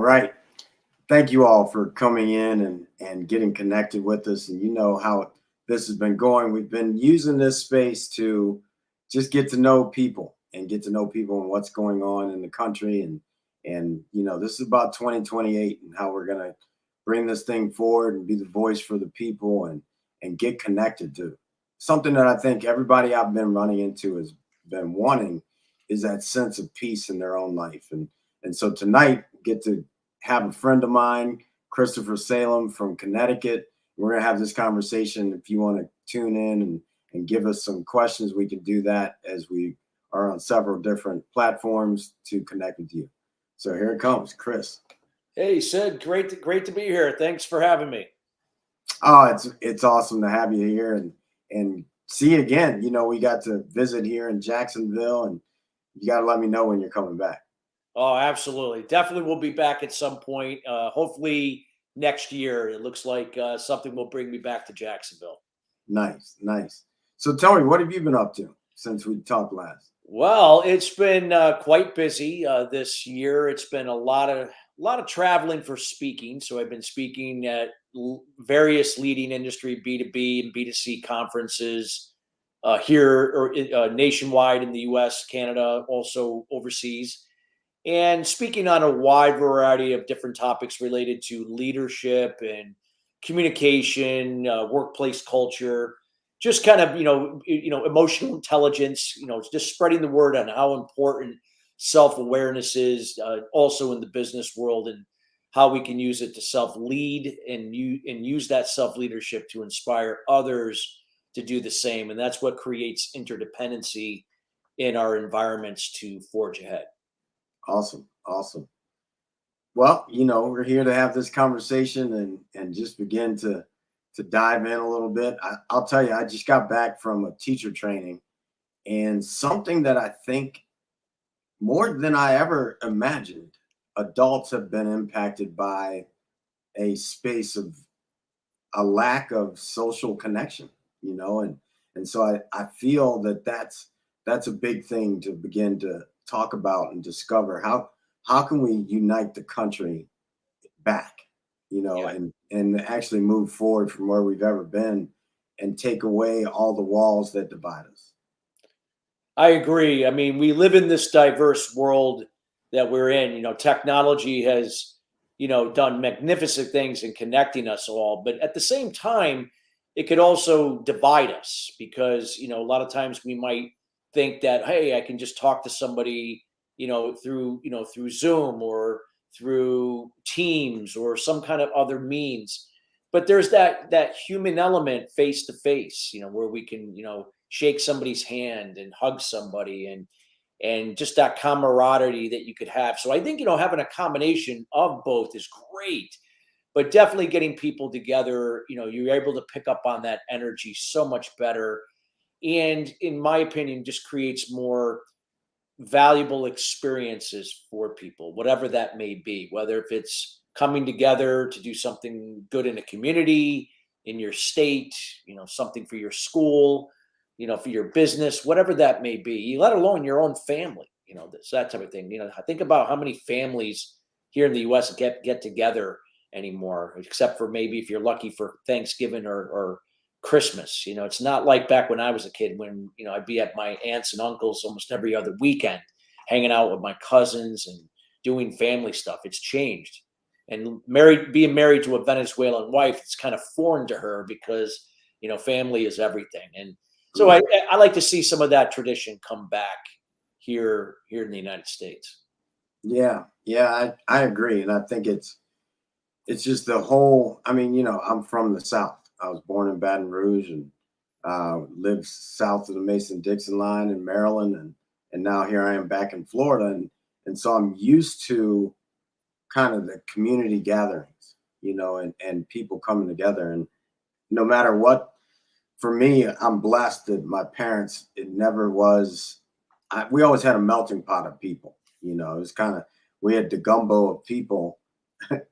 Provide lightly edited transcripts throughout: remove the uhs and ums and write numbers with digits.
right. Thank you all for coming in and getting connected with us. And you know how this has been going. We've been using this space to just get to know people and get to know people and what's going on in the country. And this is about 2028 and how we're gonna bring this thing forward and be the voice for the people and get connected to something that I think everybody I've been running into has been wanting is that sense of peace in their own life. And so tonight get to have a friend of mine, Christopher Salem from Connecticut. We're going to have this conversation. If you want to tune in and give us some questions, we can do that as we are on several different platforms to connect with you. So here it comes, Chris. Hey, Sid, great to be here. Thanks for having me. Oh, it's awesome to have you here and see you again. We got to visit here in Jacksonville, and you got to let me know when you're coming back. Oh, absolutely. Definitely we'll be back at some point. Hopefully next year. It looks like something will bring me back to Jacksonville. Nice, nice. So tell me, what have you been up to since we talked last? Well, it's been quite busy this year. It's been a lot of traveling for speaking. So I've been speaking at various leading industry B2B and B2C conferences here or nationwide in the U.S., Canada, also overseas, and speaking on a wide variety of different topics related to leadership and communication, workplace culture, just kind of emotional intelligence. Just spreading the word on how important self awareness is, also in the business world, and how we can use it to self lead and use that self leadership to inspire others to do the same. And that's what creates interdependency in our environments to forge ahead. Awesome, awesome. Well, we're here to have this conversation and just begin to dive in a little bit. I'll tell you, I just got back from a teacher training, and something that I think more than I ever imagined, adults have been impacted by a space of a lack of social connection, and so I feel that that's a big thing to begin to talk about and discover how can we unite the country back, Yeah. and actually move forward from where we've ever been and take away all the walls that divide us. I agree. I mean, we live in this diverse world that we're in. Technology has, done magnificent things in connecting us all, but at the same time, it could also divide us because, a lot of times we might think that, hey, I can just talk to somebody, through Zoom or through Teams or some kind of other means. But there's that human element face to face, where we can, shake somebody's hand and hug somebody and just that camaraderie that you could have. So I think, having a combination of both is great, but definitely getting people together, you're able to pick up on that energy so much better. And in my opinion, just creates more valuable experiences for people, whatever that may be, whether if it's coming together to do something good in a community, in your state, something for your school, for your business, whatever that may be, let alone your own family, that type of thing. I think about how many families here in the US get together anymore, except for maybe if you're lucky for Thanksgiving or Christmas. It's not like back when I was a kid when, I'd be at my aunts and uncles almost every other weekend, hanging out with my cousins and doing family stuff. It's changed. And being married to a Venezuelan wife, it's kind of foreign to her because, family is everything. And so I like to see some of that tradition come back here in the United States. Yeah, I agree. And I think it's just the whole, I mean, I'm from the South. I was born in Baton Rouge and lived south of the Mason-Dixon line in Maryland. And now here I am back in Florida. And so I'm used to kind of the community gatherings, and people coming together. And no matter what, for me, I'm blessed that my parents, it never was, we always had a melting pot of people, it was kind of, we had the gumbo of people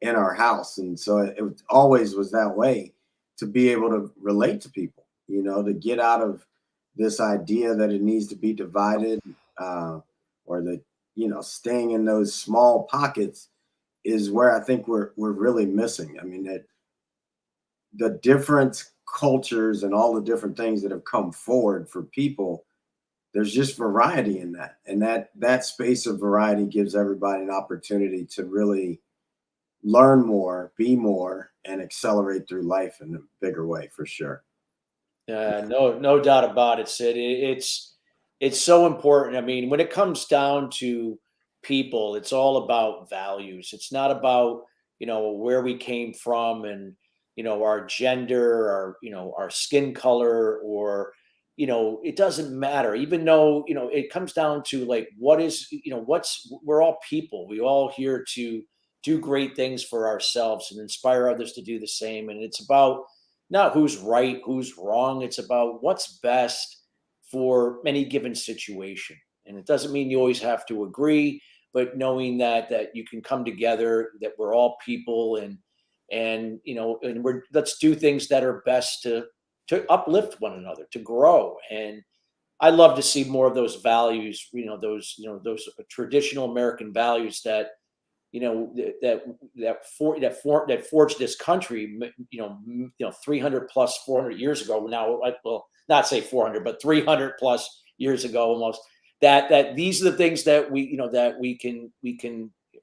in our house. And so it always was that way to be able to relate to people, to get out of this idea that it needs to be divided or that, staying in those small pockets is where I think we're really missing. I mean, that the different cultures and all the different things that have come forward for people, there's just variety in that, and that space of variety gives everybody an opportunity to really learn more, be more, and accelerate through life in a bigger way, for sure. No doubt about it, Sid. It's so important. I mean, when it comes down to people, it's all about values. It's not about, where we came from and, our gender, our, our skin color, or, it doesn't matter. Even though, it comes down to like what is, we're all people. We all here to do great things for ourselves and inspire others to do the same. And it's about not who's right, who's wrong. It's about what's best for any given situation. And it doesn't mean you always have to agree, but knowing that you can come together, that we're all people, and let's do things that are best to uplift one another, to grow. And I love to see more of those values, those traditional American values that that forged this country, 300 plus 400 years ago now. Well, not say 400, but 300 plus years ago almost. That these are the things that that we can.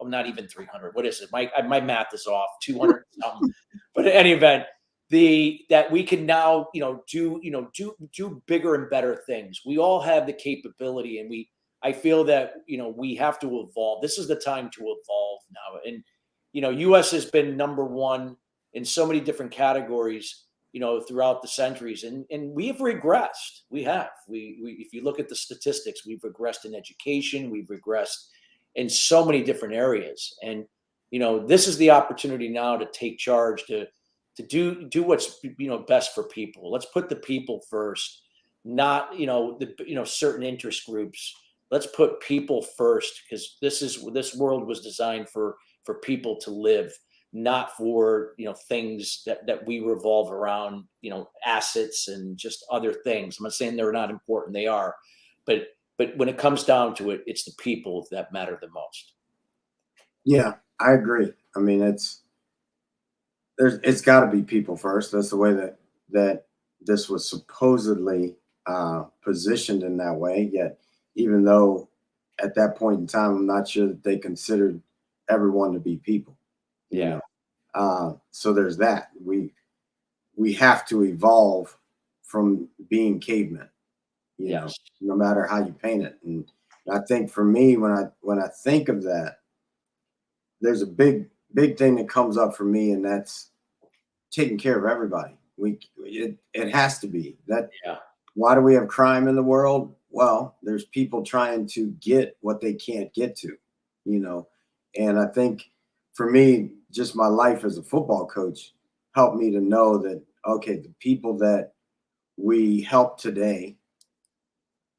I'm not even 300. What is it? My math is off. 200 something. But in any event, that we can now do bigger and better things. We all have the capability, and I feel that we have to evolve. This is the time to evolve now. And US has been number one in so many different categories, throughout the centuries, and we have regressed. We have. We if you look at the statistics, we've regressed in education, we've regressed in so many different areas. And this is the opportunity now to take charge, to do what's best for people. Let's put the people first, not the certain interest groups. Let's put people first, because this world was designed for people to live, not for things that we revolve around, assets and just other things. I'm not saying they're not important, they are, but when it comes down to it, it's the people that matter the most. Yeah, I agree. I mean, it's got to be people first. That's the way that this was supposedly positioned in that way. Yet, even though at that point in time, I'm not sure that they considered everyone to be people. You Yeah. know, so there's that. We have to evolve from being cavemen. Yes. No matter how you paint it. And I think for me, when I think of that, there's a big thing that comes up for me, and that's taking care of everybody. It has to be that. Yeah. Why do we have crime in the world? Well, there's people trying to get what they can't get to, you know. And I think for me, just my life as a football coach helped me to know that okay, the people that we help today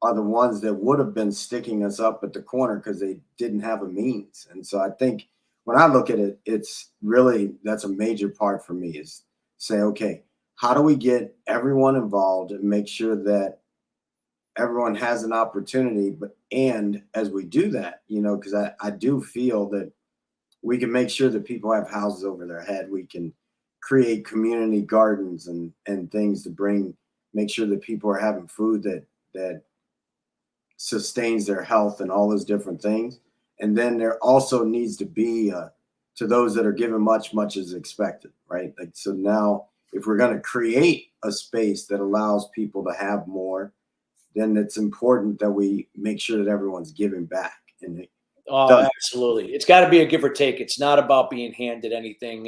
are the ones that would have been sticking us up at the corner because they didn't have a means. And so I think when I look at it, it's really that's a major part for me is say, okay, how do we get everyone involved and make sure that everyone has an opportunity? But and as we do that, because I do feel that we can make sure that people have houses over their head. We can create community gardens and things to make sure that people are having food that sustains their health and all those different things. And then there also needs to be to those that are given much, much is expected, right? Like so now, if we're going to create a space that allows people to have more, then it's important that we make sure that everyone's giving back. And it Oh, does. absolutely. It's got to be a give or take. It's not about being handed anything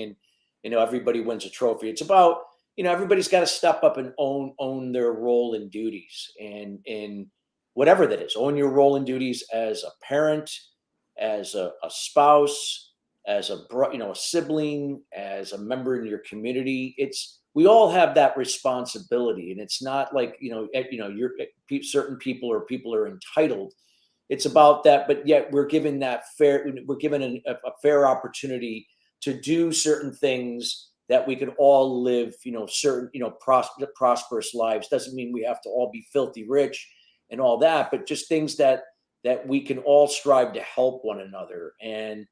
and everybody wins a trophy. It's about everybody's got to step up and own their role and duties, and whatever that is. Own your role and duties as a parent, as a spouse, as a sibling, as a member in your community. It's we all have that responsibility, and it's not like certain people are entitled. It's about that, but yet we're given a fair opportunity to do certain things that we can all live, certain, prosperous lives. Doesn't mean we have to all be filthy rich and all that, but just things that we can all strive to help one another. And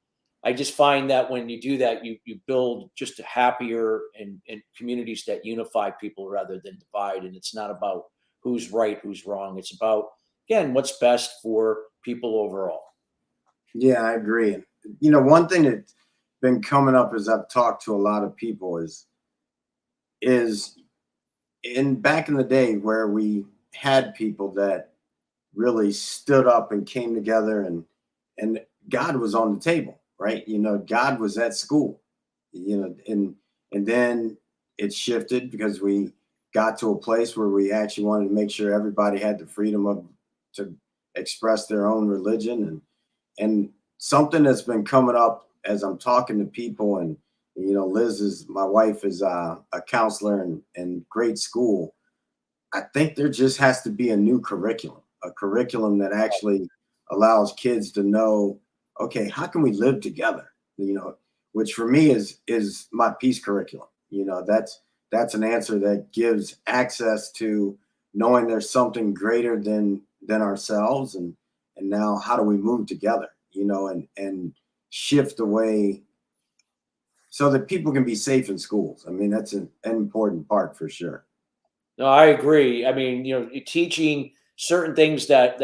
I just find that when you do that, you build just a happier and communities that unify people rather than divide. And it's not about who's right, who's wrong. It's about, again, what's best for people overall. Yeah, I agree. And, one thing that's been coming up as I've talked to a lot of people is in back in the day where we had people that really stood up and came together, and God was on the table, right? God was at school, and then it shifted because we got to a place where we actually wanted to make sure everybody had the freedom of to express their own religion, and something that's been coming up as I'm talking to people, and Liz is my wife is a counselor in grade school. I think there just has to be a curriculum that actually allows kids to know, okay, how can we live together? Which for me is my peace curriculum. That's an answer that gives access to knowing there's something greater than ourselves, and now how do we move together? And shift away so that people can be safe in schools. I mean, that's an important part for sure. No, I agree. I mean, teaching certain things that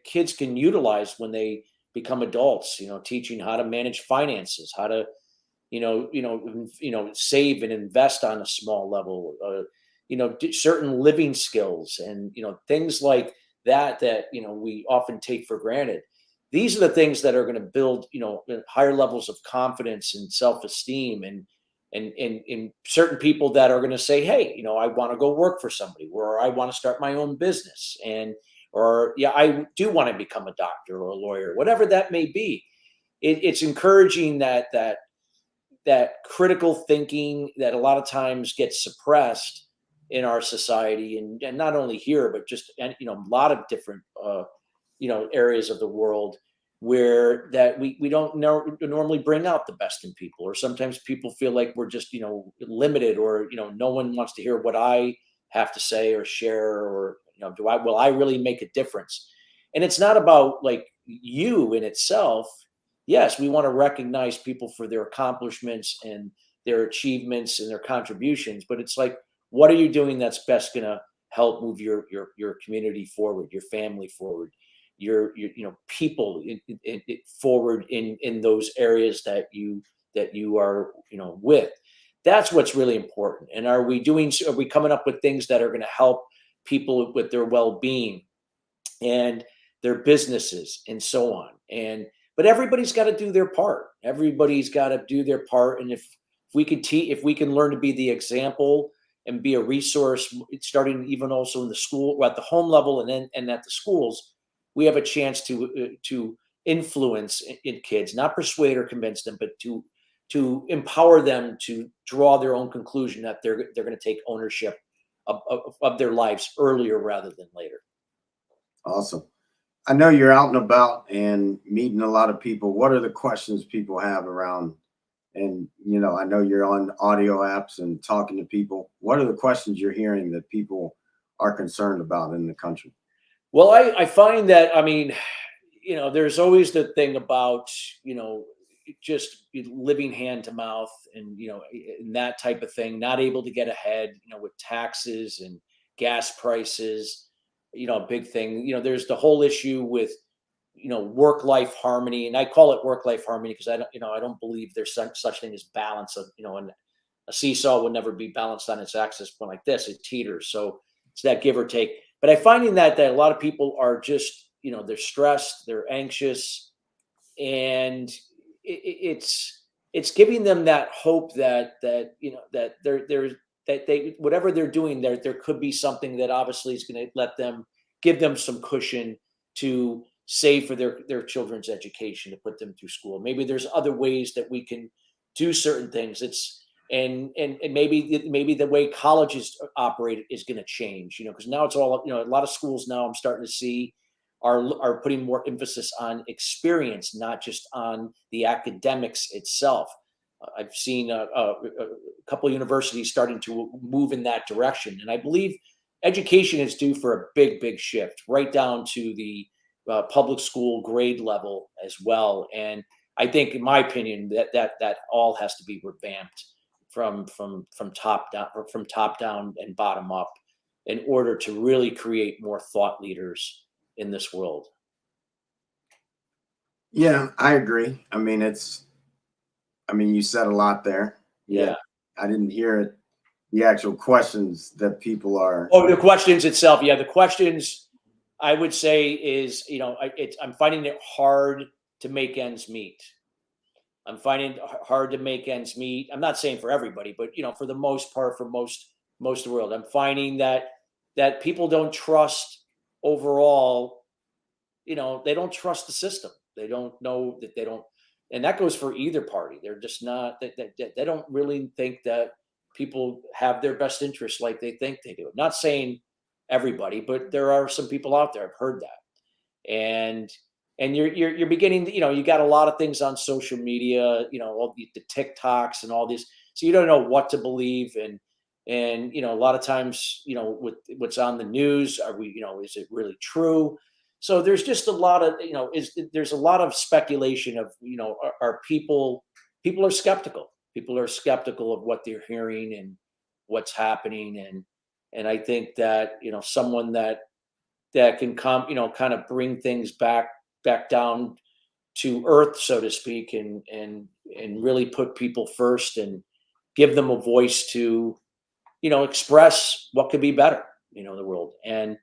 kids can utilize when they become adults. Teaching how to manage finances, how to save and invest on a small level. Certain living skills and things like that we often take for granted. These are the things that are going to build higher levels of confidence and self esteem and certain people that are going to say, hey, I want to go work for somebody, or I want to start my own business, or yeah, I do want to become a doctor or a lawyer, whatever that may be. It's encouraging that critical thinking that a lot of times gets suppressed in our society, and not only here but just a lot of different areas of the world, where that we don't normally bring out the best in people, or sometimes people feel like we're just limited, or no one wants to hear what I have to say or share, or will I really make a difference? And it's not about like you in itself. Yes, we want to recognize people for their accomplishments and their achievements and their contributions, but it's like, what are you doing that's best going to help move your community forward, your family forward, your people forward in those areas that you are with. That's what's really important. And are we coming up with things that are going to help people with their well-being and their businesses and so on? And but everybody's got to do their part. Everybody's got to do their part. And if we can learn to be the example and be a resource, starting even also in the school, at the home level, and at the schools, we have a chance to influence in kids, not persuade or convince them, but to empower them to draw their own conclusion that they're going to take ownership of their lives earlier rather than later. Awesome. I know you're out and about and meeting a lot of people. What are the questions people have around? And I know you're on audio apps and talking to people. What are the questions you're hearing that people are concerned about in the country? Well, I find that, I mean, there's always the thing about, just living hand to mouth, and that type of thing, not able to get ahead, with taxes and gas prices, a big thing. There's the whole issue with, work life harmony. And I call it work life harmony because I don't believe there's such thing as balance of, and a seesaw would never be balanced on its axis point like this. It teeters. So it's that give or take. But I finding that a lot of people are just, they're stressed, they're anxious, and it's giving them that hope that they whatever they're doing, there could be something that obviously is going to give them some cushion to save for their children's education, to put them through school. Maybe there's other ways that we can do certain things. And maybe the way colleges operate is going to change, because now it's all, a lot of schools now I'm starting to see are putting more emphasis on experience, not just on the academics itself. I've seen a couple of universities starting to move in that direction, and I believe education is due for a big shift, right down to the public school grade level as well. And I think, in my opinion, that all has to be revamped from top down, or from top down and bottom up, in order to really create more thought leaders in this world. Yeah, I agree. I mean, you said a lot there. Yeah. Yet I didn't hear it, the actual questions that people are. Oh, the questions itself. Yeah, the questions, I would say, is, I'm finding it hard to make ends meet. I'm finding it hard to make ends meet. I'm not saying for everybody, but for the most part, for most of the world, I'm finding that people don't trust overall. They don't trust the system. They don't know that they don't, and that goes for either party. They're just not. They don't really think that people have their best interests like they think they do. I'm not saying everybody, but there are some people out there. I've heard that, and you're beginning to, you got a lot of things on social media, all the TikToks and all these, so you don't know what to believe. And a lot of times, with what's on the news, are we, is it really true? So there's just a lot of, there's a lot of speculation of, are people are skeptical. People are skeptical of what they're hearing and what's happening. And I think that, someone that can come, kind of bring things back down to earth, so to speak, and really put people first and give them a voice to, express what could be better, in the world. And,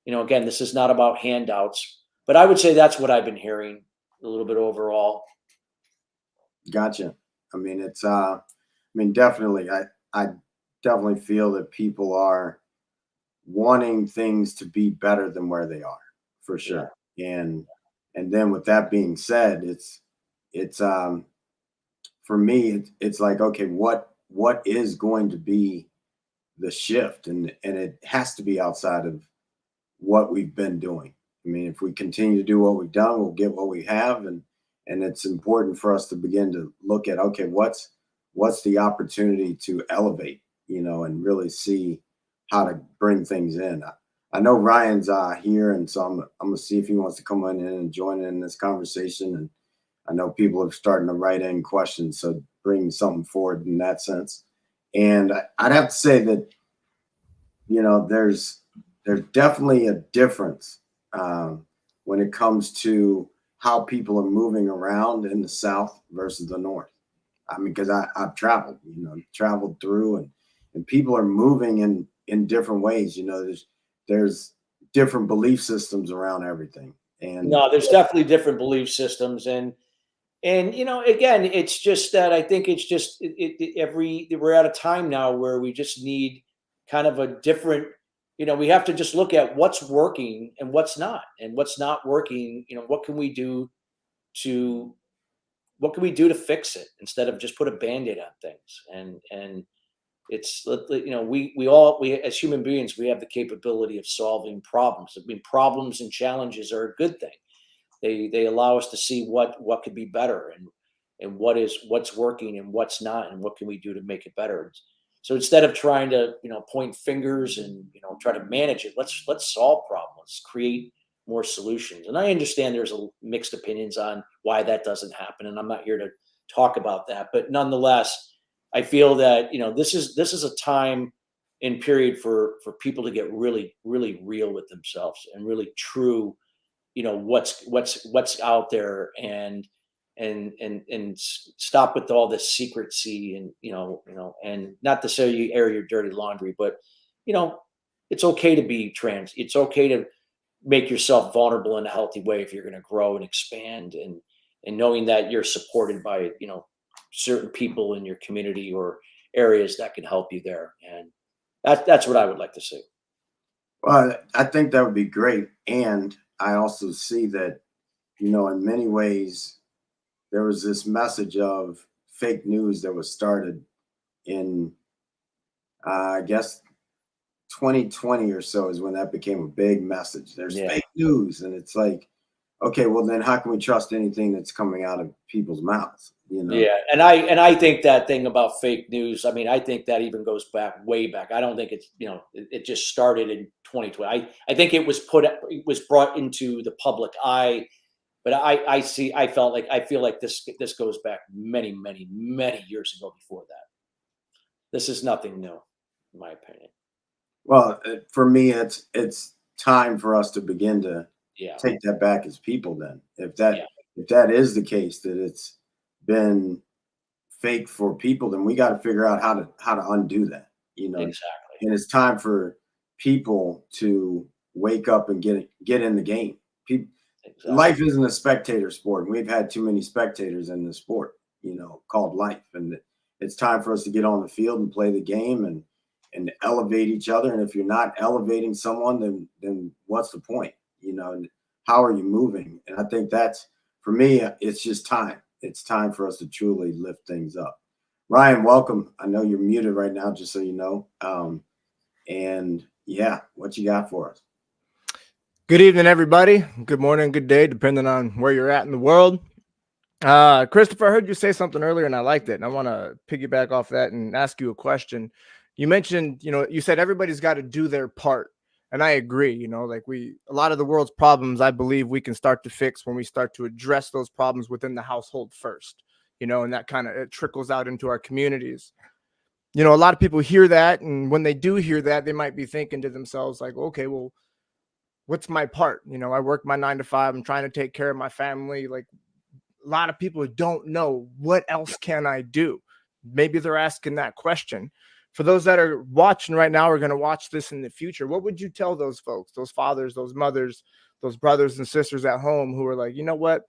again, this is not about handouts, but I would say that's what I've been hearing a little bit overall. Gotcha. Definitely. I definitely feel that people are wanting things to be better than where they are, for Yeah. sure. And then with that being said, it's for me, it's like, okay, what is going to be the shift? And it has to be outside of what we've been doing. I mean, if we continue to do what we've done, we'll get what we have. And it's important for us to begin to look at, okay, what's the opportunity to elevate, and really see how to bring things in. I know Ryan's here, and so I'm gonna see if he wants to come in and join in this conversation. And I know people are starting to write in questions, so bring something forward in that sense. And I'd have to say that, there's definitely a difference, when it comes to how people are moving around in the South versus the North. I mean, because I've traveled, traveled through, and people are moving in different ways. There's different belief systems around everything. And No, there's definitely different belief systems. And again, it's just that I think it's just we're at a time now where we just need kind of a different, we have to just look at what's working and what's not working. To what can we do to fix it, instead of just put a band-aid on things. And it's, we as human beings, we have the capability of solving problems. I mean, problems and challenges are a good thing. They allow us to see what could be better, and what's working and what's not, and what can we do to make it better. So instead of trying to, point fingers and, try to manage it, let's solve problems. Let's create more solutions. And I understand there's mixed opinions on why that doesn't happen, and I'm not here to talk about that. But nonetheless, I feel that, this is a time and period for people to get really, really real with themselves, and really true, what's out there, and stop with all this secrecy, and, and not to say you air your dirty laundry, but, you know it's okay to be trans. It's okay to make yourself vulnerable in a healthy way if you're going to grow and expand, and knowing that you're supported by, certain people in your community or areas that can help you there. And that's what I would like to see. well, I think that would be great. And I also see that, in many ways, there was this message of fake news that was started in, I guess, 2020 or so is when that became a big message. There's Yeah. fake news. And it's like, okay, well, then how can we trust anything that's coming out of people's mouths? Yeah, and I think that thing about fake news, I mean, I think that even goes back, way back. I don't think it's, it just started in 2020. I think it was brought into the public eye But I feel like this goes back many, many, many years ago before that. This is nothing new, in my opinion. Well, for me, it's time for us to begin to Yeah, take that back as people. Then, yeah, if that is the case, that it's been fake for people, then we got to figure out how to undo that. You know, exactly, and it's time for people to wake up and get in the game. People, life exactly. isn't a spectator sport, and we've had too many spectators in the sport, called life. And it's time for us to get on the field and play the game and elevate each other. And if you're not elevating someone, then what's the point? And how are you moving? And I think that's, for me, it's just time. It's time for us to truly lift things up. Ryan, welcome. I know you're muted right now, just so you know. And yeah, what you got for us? Good evening, everybody. Good morning, good day, depending on where you're at in the world. Christopher, I heard you say something earlier and I liked it. And I want to piggyback off that and ask you a question. You mentioned, you said everybody's got to do their part. And I agree, like a lot of the world's problems, I believe we can start to fix when we start to address those problems within the household first, and that kind of it trickles out into our communities. A lot of people hear that. And when they do hear that, they might be thinking to themselves, like, okay, well, what's my part? I work my 9 to 5. I'm trying to take care of my family. Like a lot of people don't know what else can I do. Maybe they're asking that question. For those that are watching right now, are going to watch this in the future, what would you tell those folks, those fathers, those mothers, those brothers and sisters at home who are like, you know what?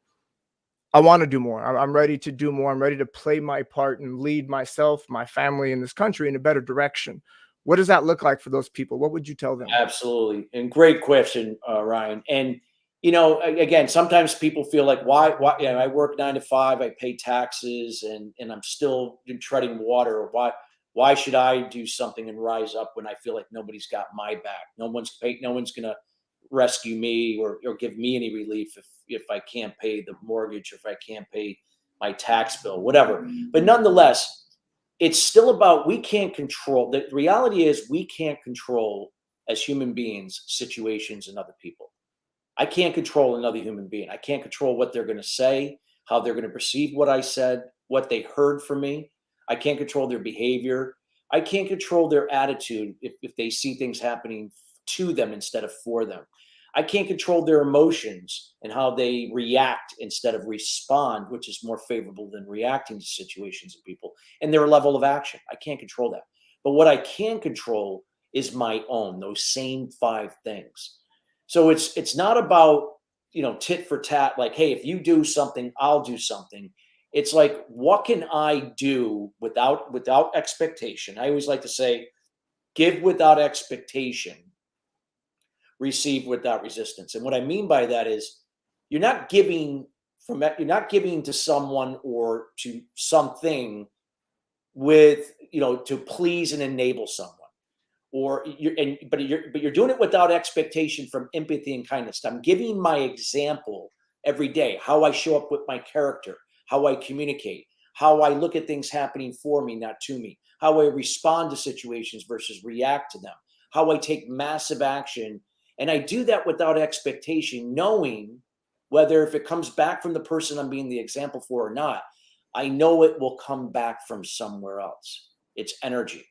I want to do more. I'm ready to do more. I'm ready to play my part and lead myself, my family, in this country in a better direction. What does that look like for those people? What would you tell them? Absolutely, and great question, Ryan. And again, sometimes people feel like, why? I work 9 to 5, I pay taxes, and I'm still treading water. Or why should I do something and rise up when I feel like nobody's got my back? No one's gonna rescue me or give me any relief if I can't pay the mortgage, or if I can't pay my tax bill, whatever. But nonetheless, it's still about, we can't control. The reality is we can't control, as human beings, situations and other people. I can't control another human being. I can't control what they're going to say, how they're going to perceive what I said, what they heard from me. I can't control their behavior. I can't control their attitude if they see things happening to them instead of for them. I can't control their emotions and how they react instead of respond, which is more favorable than reacting to situations and people, and their level of action. I can't control that. But what I can control is my own, those same 5 things. So it's not about, tit for tat, like, hey, if you do something, I'll do something. It's like, what can I do without expectation? I always like to say, give without expectation, receive without resistance. And what I mean by that is, you're not giving to someone or to something with, to please and enable someone, or but you're doing it without expectation, from empathy and kindness. I'm giving my example every day, how I show up with my character, how I communicate, how I look at things happening for me, not to me, how I respond to situations versus react to them, how I take massive action. And I do that without expectation, knowing whether, if it comes back from the person I'm being the example for or not, I know it will come back from somewhere else. It's energy.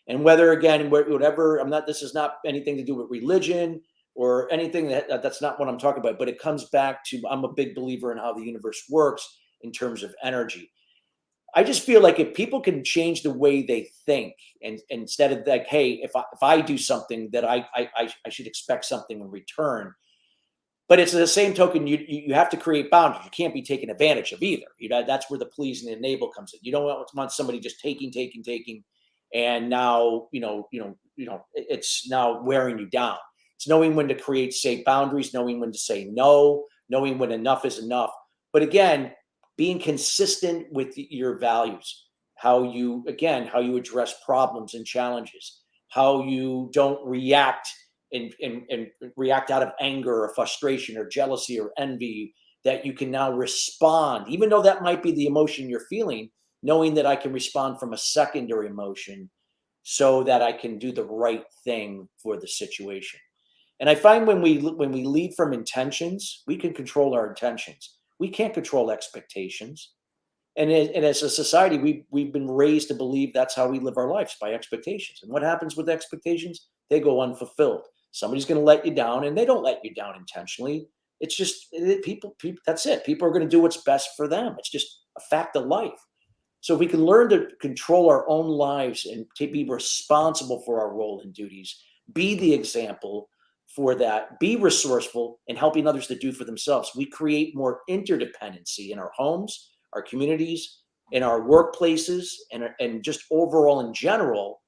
And whether, again, whatever, this is not anything to do with religion or anything, that's not what I'm talking about, but it comes back to, I'm a big believer in how the universe works in terms of energy. I just feel like if people can change the way they think, and instead of like, hey, if I do something, that I should expect something in return. But it's the same token, you have to create boundaries. You can't be taken advantage of either. That's where the please and enable comes in. You don't want somebody just taking, and now it's now wearing you down. It's knowing when to create safe boundaries, knowing when to say no, knowing when enough is enough. But again, being consistent with your values, how you address problems and challenges, how you don't react and react out of anger or frustration or jealousy or envy, that you can now respond, even though that might be the emotion you're feeling, knowing that I can respond from a secondary emotion so that I can do the right thing for the situation. And I find when we lead from intentions, we can control our intentions. We can't control expectations. And as a society, we've been raised to believe that's how we live our lives, by expectations. And what happens with expectations? They go unfulfilled. Somebody's going to let you down, and they don't let you down intentionally. It's just people. That's it. People are going to do what's best for them. It's just a fact of life. So if we can learn to control our own lives and to be responsible for our role and duties, be the example for that, be resourceful in helping others to do for themselves, we create more interdependency in our homes, our communities, in our workplaces, and just overall in general,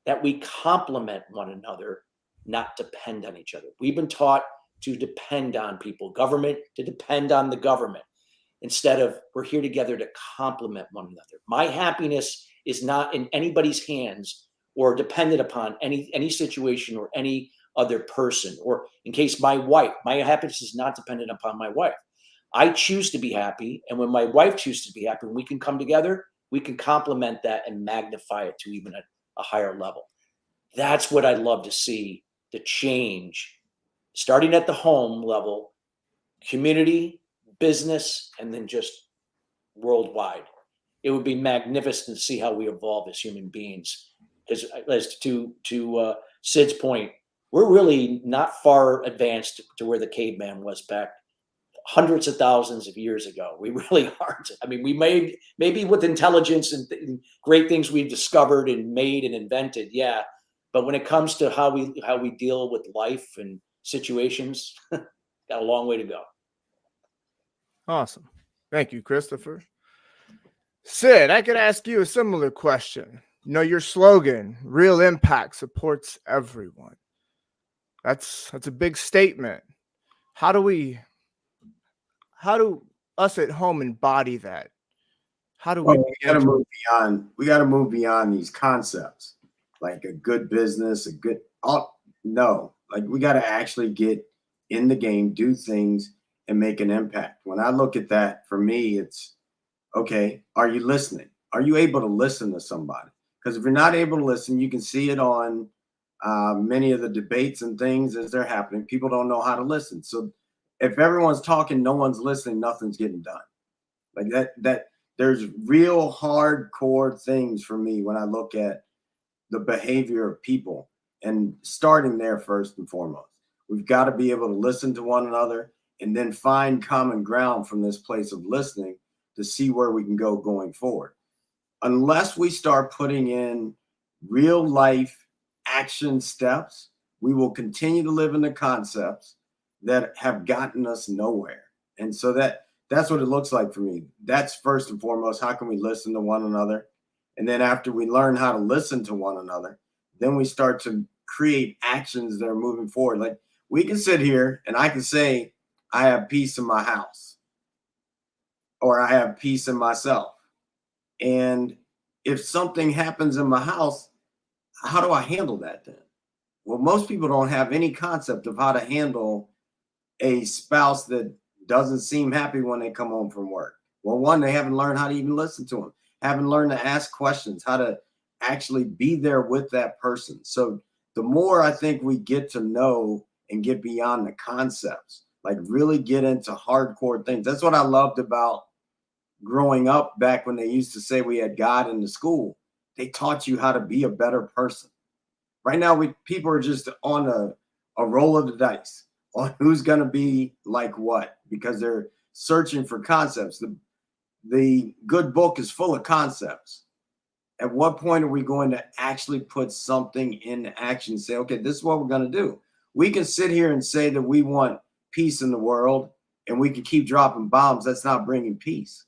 that we complement one another, not depend on each other. We've been taught to depend on people, government to depend on the government, instead of we're here together to complement one another. My happiness is not in anybody's hands or dependent upon any situation or any other person. Or in case my happiness is not dependent upon my wife. I choose to be happy, and when my wife chooses to be happy, when we can come together, we can complement that and magnify it to even a higher level. That's what I'd love to see, the change, starting at the home level, community, business, and then just worldwide. It would be magnificent to see how we evolve as human beings. Because as to Sid's point, we're really not far advanced to where the caveman was back hundreds of thousands of years ago. We really aren't. I mean, we maybe with intelligence and great things we've discovered and made and invented, yeah. But when it comes to how we deal with life and situations, got a long way to go. Awesome. Thank you, Christopher. Sid, I could ask you a similar question. You know, your slogan, real impact supports everyone. That's a big statement. How do us at home embody that? How do we Well, we got to move beyond. We got to move beyond these concepts, like a good business, a good. No, like we got to actually get in the game, do things, and make an impact. When I look at that, for me, it's okay. Are you listening? Are you able to listen to somebody? Because if you're not able to listen, you can see it on many of the debates and things as they're happening. People don't know how to listen. So if everyone's talking, no one's listening, nothing's getting done. Like that there's real hardcore things for me when I look at the behavior of people, and starting there first and foremost. We've got to be able to listen to one another and then find common ground from this place of listening to see where we can go going forward. Unless we start putting in real life action steps, we will continue to live in the concepts that have gotten us nowhere. And so that's what it looks like for me. That's first and foremost. How can we listen to one another? And then after we learn how to listen to one another, then we start to create actions that are moving forward. Like we can sit here and I can say, I have peace in my house, or I have peace in myself. And if something happens in my house, how do I handle that then? Well, most people don't have any concept of how to handle a spouse that doesn't seem happy when they come home from work. Well, one, they haven't learned how to even listen to them, haven't learned to ask questions, how to actually be there with that person. So the more I think we get to know and get beyond the concepts, like really get into hardcore things. That's what I loved about growing up back when they used to say we had God in the school. They taught you how to be a better person. Right now, people are just on a roll of the dice on who's going to be like what, because they're searching for concepts. The good book is full of concepts. At what point are we going to actually put something into action and say, okay, this is what we're going to do? We can sit here and say that we want peace in the world and we can keep dropping bombs. That's not bringing peace.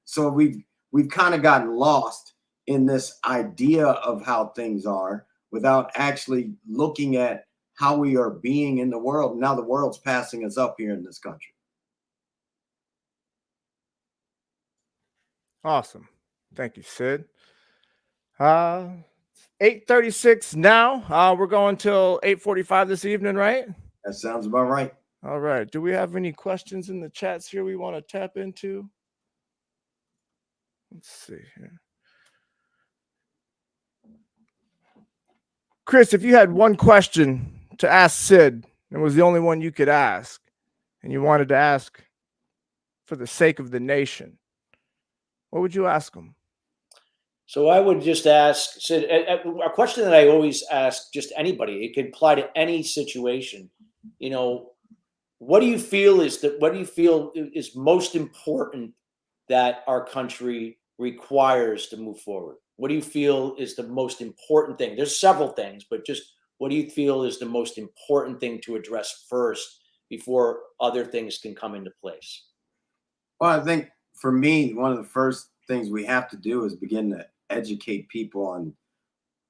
So we've kind of gotten lost in this idea of how things are without actually looking at how we are being in the world. Now the world's passing us up here in this country. Awesome. Thank you, Sid. 8:36 now. We're going till 8:45 this evening, right? That sounds about right. All right. Do we have any questions in the chats here we want to tap into? Let's see here. Chris, if you had one question to ask Sid, and was the only one you could ask, and you wanted to ask for the sake of the nation, what would you ask him? So I would just ask Sid a question that I always ask just anybody. It can apply to any situation. You know, what do you feel is most important that our country requires to move forward? What do you feel is the most important thing? There's several things, but just what do you feel is the most important thing to address first before other things can come into place? Well, I think for me, one of the first things we have to do is begin to educate people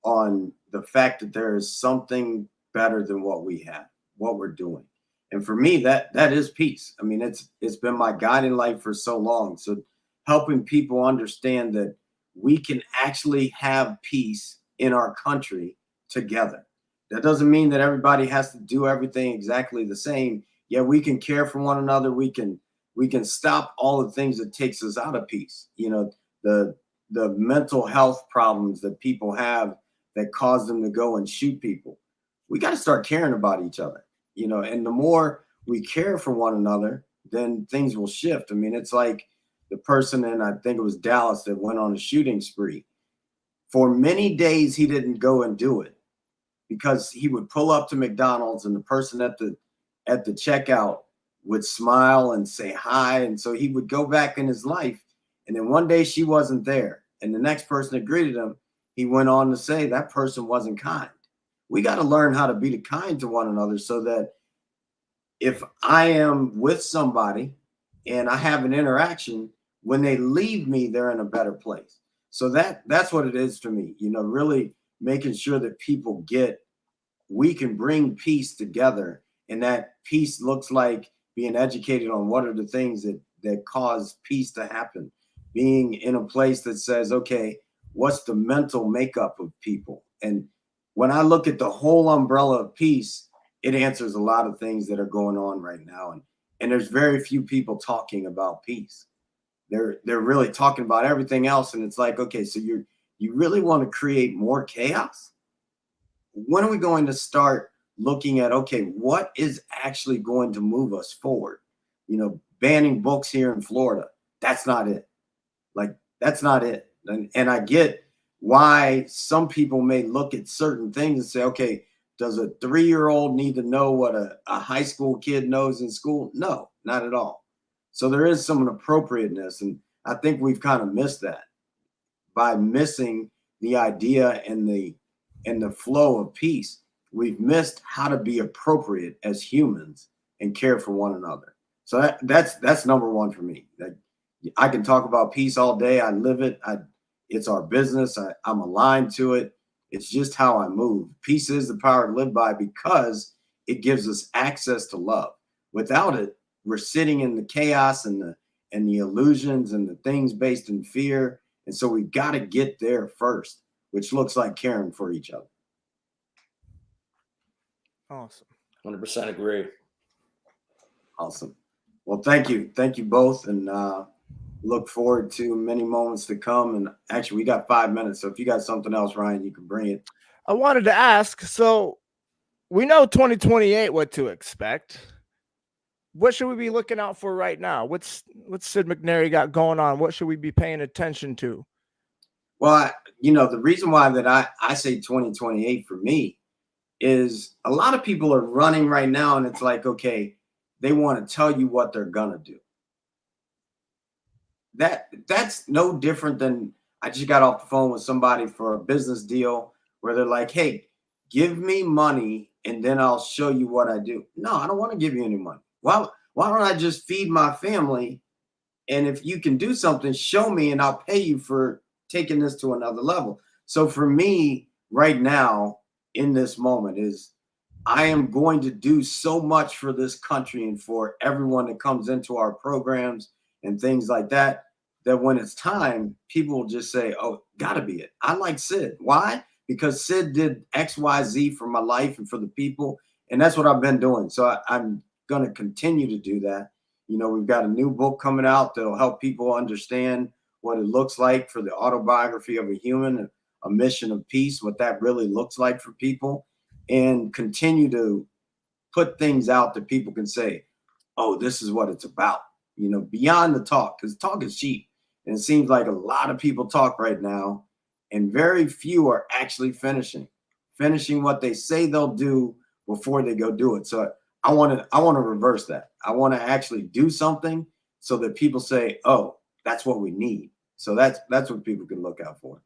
on the fact that there is something better than what we have, what we're doing. And for me, that is peace. I mean, it's been my guiding light for so long. So helping people understand that we can actually have peace in our country together. That doesn't mean that everybody has to do everything exactly the same. Yeah, we can care for one another. We can stop all the things that takes us out of peace. You know, the mental health problems that people have that cause them to go and shoot people. We got to start caring about each other, you know, and the more we care for one another, then things will shift. I mean, it's like the person in, I think it was Dallas, that went on a shooting spree. For many days, he didn't go and do it because he would pull up to McDonald's and the person at the checkout would smile and say hi. And so he would go back in his life. And then one day she wasn't there. And the next person that greeted him, he went on to say that person wasn't kind. We got to learn how to be kind to one another so that if I am with somebody and I have an interaction, when they leave me, they're in a better place. So that's what it is to me, you know, really making sure that people get, we can bring peace together. And that peace looks like being educated on what are the things that cause peace to happen. Being in a place that says, okay, what's the mental makeup of people? And when I look at the whole umbrella of peace, it answers a lot of things that are going on right now. And there's very few people talking about peace. They're really talking about everything else. And it's like, okay, so you really want to create more chaos? When are we going to start looking at, okay, what is actually going to move us forward? You know, banning books here in Florida, that's not it. Like, that's not it. And I get why some people may look at certain things and say, okay, does a 3-year-old need to know what a high school kid knows in school? No, not at all. So there is some appropriateness. And I think we've kind of missed that by missing the idea and the flow of peace. We've missed how to be appropriate as humans and care for one another. So that's number one for me. I can talk about peace all day. I live it. It's our business. I'm aligned to it. It's just how I move. Peace is the power to live by because it gives us access to love. Without it, we're sitting in the chaos and the illusions and the things based in fear. And so we've got to get there first, which looks like caring for each other. Awesome. 100% agree. Awesome. Well, thank you. Thank you both. And look forward to many moments to come. And actually, we got 5 minutes. So if you got something else, Ryan, you can bring it. I wanted to ask, so we know 2028 what to expect. What should we be looking out for right now? What's Sid McNairy got going on? What should we be paying attention to? Well, the reason why that I say 2028 for me is a lot of people are running right now and it's like, okay, they want to tell you what they're going to do. That's no different than I just got off the phone with somebody for a business deal where they're like, hey, give me money and then I'll show you what I do. No, I don't want to give you any money. Why don't I just feed my family? And if you can do something, show me and I'll pay you for taking this to another level. So for me right now in this moment is I am going to do so much for this country and for everyone that comes into our programs and things like that, that when it's time, people will just say, oh, gotta be it. I like Sid. Why? Because Sid did X, Y, Z for my life and for the people. And that's what I've been doing. So I'm going to continue to do that. You know, we've got a new book coming out that'll help people understand what it looks like for the autobiography of a human, a mission of peace, what that really looks like for people. and continue to put things out that people can say, oh, this is what it's about, you know, beyond the talk, because talk is cheap. And it seems like a lot of people talk right now, and very few are actually finishing what they say they'll do before they go do it. So I want to reverse that. I want to actually do something so that people say, oh, that's what we need. So that's what people can look out for.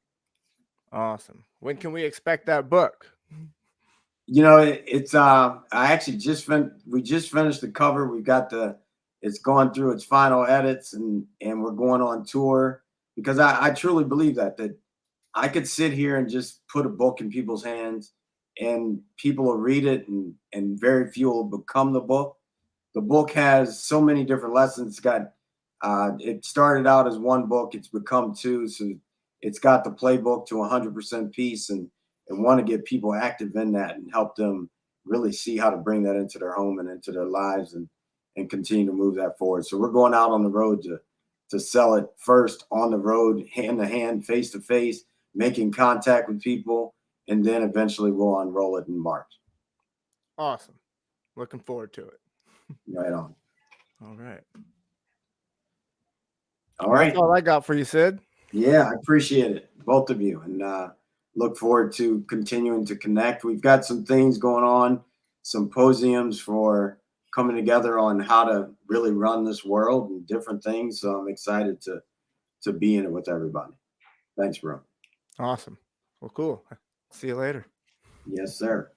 Awesome. When can we expect that book? You know, it's I actually we just finished the cover. We've got it's gone through its final edits, and we're going on tour, because I truly believe that I could sit here and just put a book in people's hands and people will read it, and very few will become the book. The book has so many different lessons. It's got it started out as one book, it's become two. So it's got the playbook to 100% peace, and want to get people active in that and help them really see how to bring that into their home and into their lives, and continue to move that forward. So we're going out on the road to sell it first, on the road, hand to hand, face to face, making contact with people, and then eventually we'll unroll it in March. Awesome. Looking forward to it. Right on. All right. All right. That's all I got for you, Sid. Yeah, I appreciate it, both of you, and look forward to continuing to connect. We've got some things going on, symposiums for coming together on how to really run this world and different things. So I'm excited to be in it with everybody. Thanks, bro. Awesome. Well, cool. See you later. Yes, sir.